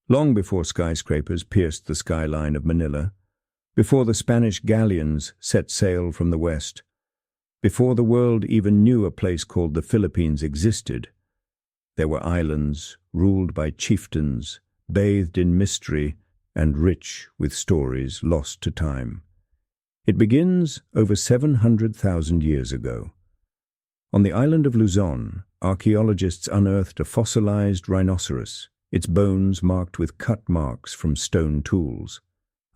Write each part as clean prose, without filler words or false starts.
long before skyscrapers pierced the skyline of Manila, before the Spanish galleons set sail from the west, before the world even knew a place called the Philippines existed, there were islands ruled by chieftains, bathed in mystery and rich with stories lost to time. It begins over 700,000 years ago. On the island of Luzon, archaeologists unearthed a fossilized rhinoceros, its bones marked with cut marks from stone tools.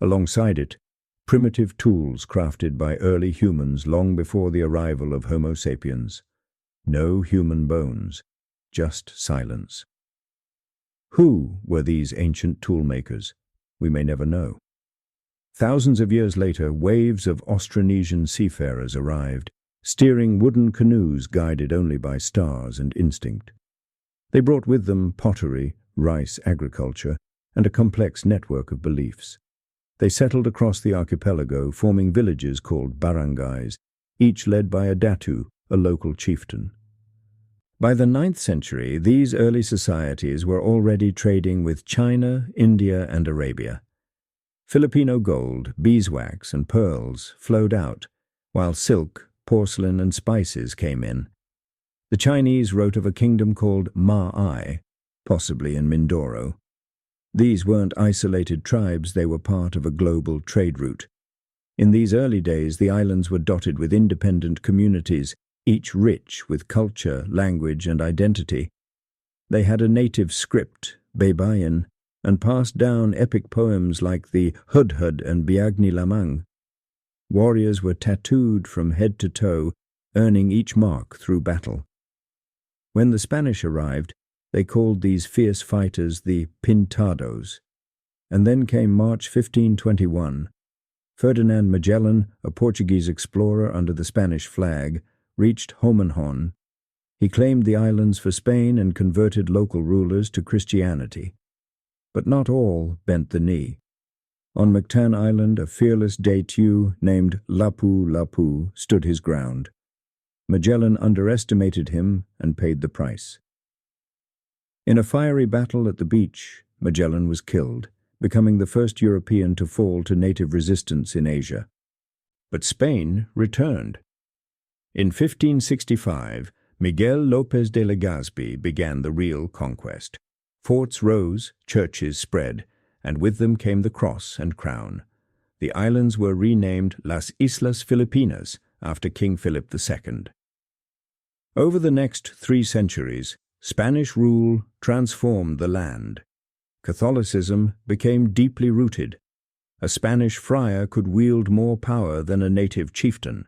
Alongside it, primitive tools crafted by early humans long before the arrival of Homo sapiens. No human bones, just silence. Who were these ancient toolmakers? We may never know. Thousands of years later, waves of Austronesian seafarers arrived, steering wooden canoes guided only by stars and instinct. They brought with them pottery, rice agriculture, and a complex network of beliefs. They settled across the archipelago, forming villages called barangays, each led by a datu, a local chieftain. By the 9th century, these early societies were already trading with China, India, and Arabia. Filipino gold, beeswax, and pearls flowed out, while silk, porcelain, and spices came in. The Chinese wrote of a kingdom called Ma'ai, possibly in Mindoro. These weren't isolated tribes, they were part of a global trade route. In these early days, the islands were dotted with independent communities, each rich with culture, language, and identity. They had a native script, Baybayin, and passed down epic poems like the Hudhud and Biagni Lamang. Warriors were tattooed from head to toe, earning each mark through battle. When the Spanish arrived, they called these fierce fighters the Pintados. And then came March 1521. Ferdinand Magellan, a Portuguese explorer under the Spanish flag, reached Homenhon. He claimed the islands for Spain and converted local rulers to Christianity. But not all bent the knee. On Mactan Island, a fearless Datu named Lapu-Lapu stood his ground. Magellan underestimated him and paid the price. In a fiery battle at the beach, Magellan was killed, becoming the first European to fall to native resistance in Asia. But Spain returned. In 1565, Miguel López de Legazpi began the real conquest. Forts rose, churches spread, and with them came the cross and crown. The islands were renamed Las Islas Filipinas after King Philip II. Over the next 3 centuries, Spanish rule transformed the land. Catholicism became deeply rooted. A Spanish friar could wield more power than a native chieftain.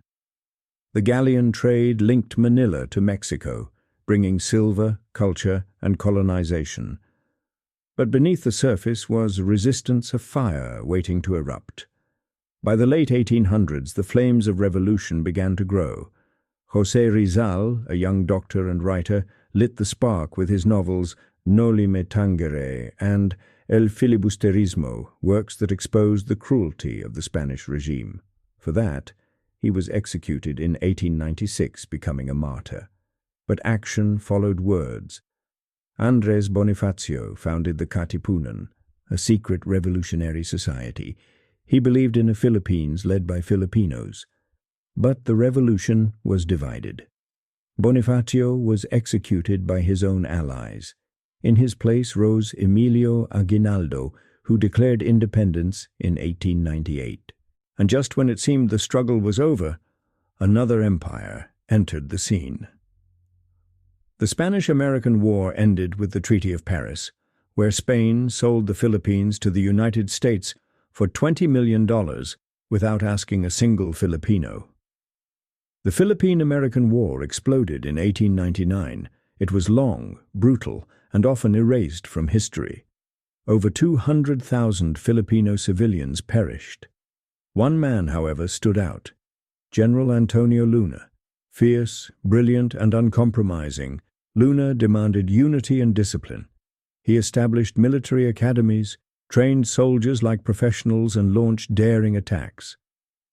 The galleon trade linked Manila to Mexico, bringing silver, culture, and colonization. But beneath the surface was resistance of fire waiting to erupt. By the late 1800s, the flames of revolution began to grow. José Rizal, a young doctor and writer, lit the spark with his novels Noli Me Tangere and El Filibusterismo, works that exposed the cruelty of the Spanish regime. For that, he was executed in 1896, becoming a martyr. But action followed words. Andrés Bonifacio founded the Katipunan, a secret revolutionary society. He believed in a Philippines led by Filipinos. But the revolution was divided. Bonifacio was executed by his own allies. In his place rose Emilio Aguinaldo, who declared independence in 1898. And just when it seemed the struggle was over, another empire entered the scene. The Spanish-American War ended with the Treaty of Paris, where Spain sold the Philippines to the United States for $20 million without asking a single Filipino. The Philippine-American War exploded in 1899. It was long, brutal, and often erased from history. Over 200,000 Filipino civilians perished. One man, however, stood out. General Antonio Luna. Fierce, brilliant, and uncompromising, Luna demanded unity and discipline. He established military academies, trained soldiers like professionals, and launched daring attacks.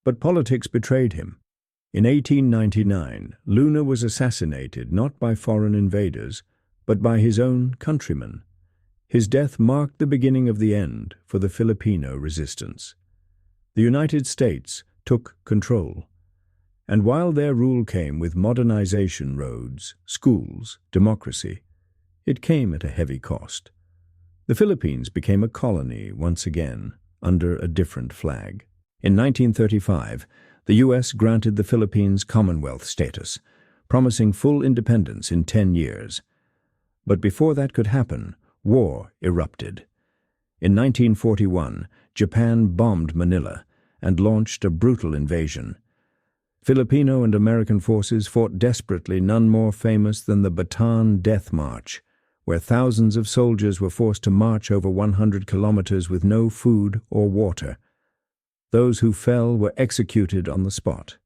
But politics betrayed him. In 1899, Luna was assassinated not by foreign invaders, but by his own countrymen. His death marked the beginning of the end for the Filipino resistance. The United States took control, and while their rule came with modernization, roads, schools, democracy, it came at a heavy cost. The Philippines became a colony once again, under a different flag. In 1935, the U.S. granted the Philippines Commonwealth status, promising full independence in 10 years. But before that could happen, war erupted. In 1941, Japan bombed Manila and launched a brutal invasion. Filipino and American forces fought desperately, none more famous than the Butuan Death March, where thousands of soldiers were forced to march over 100 kilometers with no food or water. Those who fell were executed on the spot.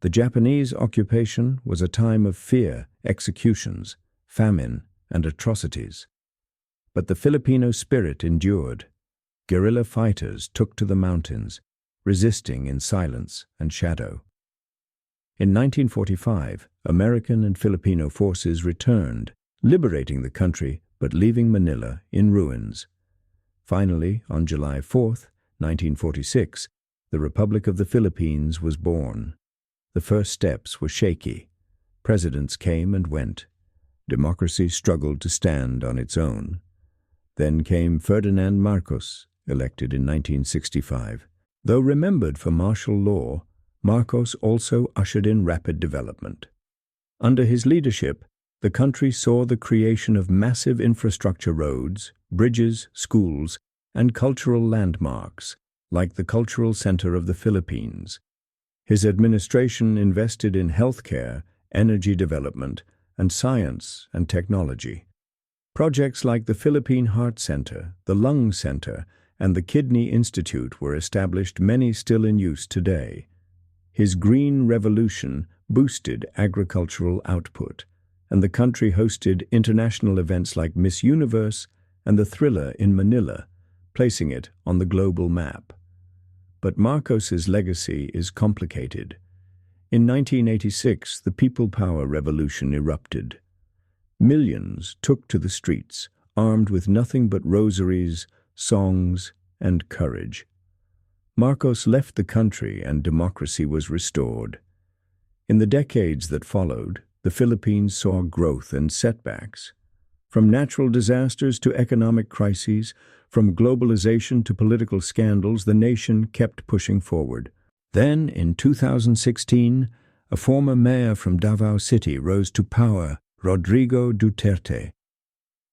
The Japanese occupation was a time of fear, executions, famine, and atrocities. But the Filipino spirit endured. Guerrilla fighters took to the mountains, resisting in silence and shadow. In 1945, American and Filipino forces returned, liberating the country but leaving Manila in ruins. Finally, on July 4, 1946, the Republic of the Philippines was born. The first steps were shaky. Presidents came and went. Democracy struggled to stand on its own. Then came Ferdinand Marcos, elected in 1965. Though remembered for martial law, Marcos also ushered in rapid development. Under his leadership, the country saw the creation of massive infrastructure roads, bridges, schools, and cultural landmarks, like the Cultural Center of the Philippines. His administration invested in healthcare, energy development, and science and technology. Projects like the Philippine Heart Center, the Lung Center, and the Kidney Institute were established, many still in use today. His Green Revolution boosted agricultural output, and the country hosted international events like Miss Universe and the Thriller in Manila, placing it on the global map. But Marcos's legacy is complicated. In 1986, the People Power Revolution erupted. Millions took to the streets, armed with nothing but rosaries, songs, and courage. Marcos left the country and democracy was restored. In the decades that followed, the Philippines saw growth and setbacks. From natural disasters to economic crises, from globalization to political scandals, the nation kept pushing forward. Then, in 2016, a former mayor from Davao City rose to power, Rodrigo Duterte.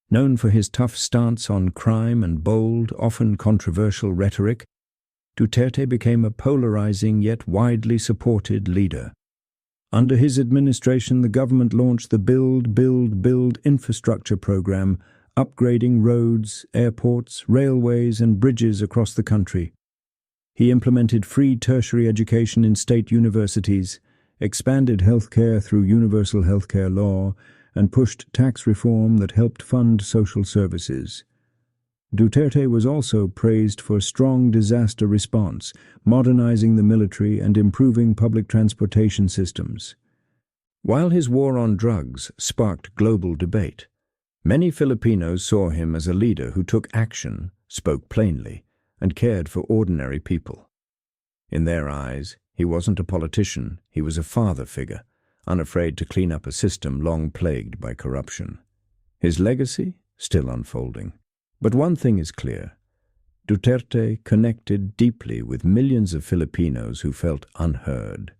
Known for his tough stance on crime and bold, often controversial rhetoric, Duterte became a polarizing yet widely supported leader. Under his administration, the government launched the Build infrastructure program, upgrading roads, airports, railways, and bridges across the country. He implemented free tertiary education in state universities, expanded healthcare through universal healthcare law, and pushed tax reform that helped fund social services. Duterte was also praised for strong disaster response, modernizing the military and improving public transportation systems. While his war on drugs sparked global debate, many Filipinos saw him as a leader who took action, spoke plainly, and cared for ordinary people. In their eyes, he wasn't a politician, he was a father figure, unafraid to clean up a system long plagued by corruption. His legacy still unfolding. But one thing is clear. Duterte connected deeply with millions of Filipinos who felt unheard.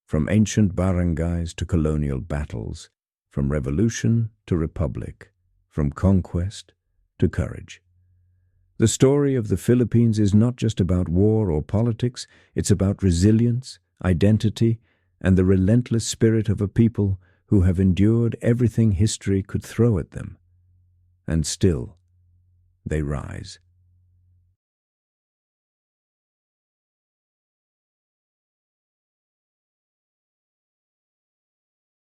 From ancient barangays to colonial battles, from revolution to republic, from conquest to courage. The story of the Philippines is not just about war or politics, it's about resilience, identity, and the relentless spirit of a people who have endured everything history could throw at them. And still, they rise.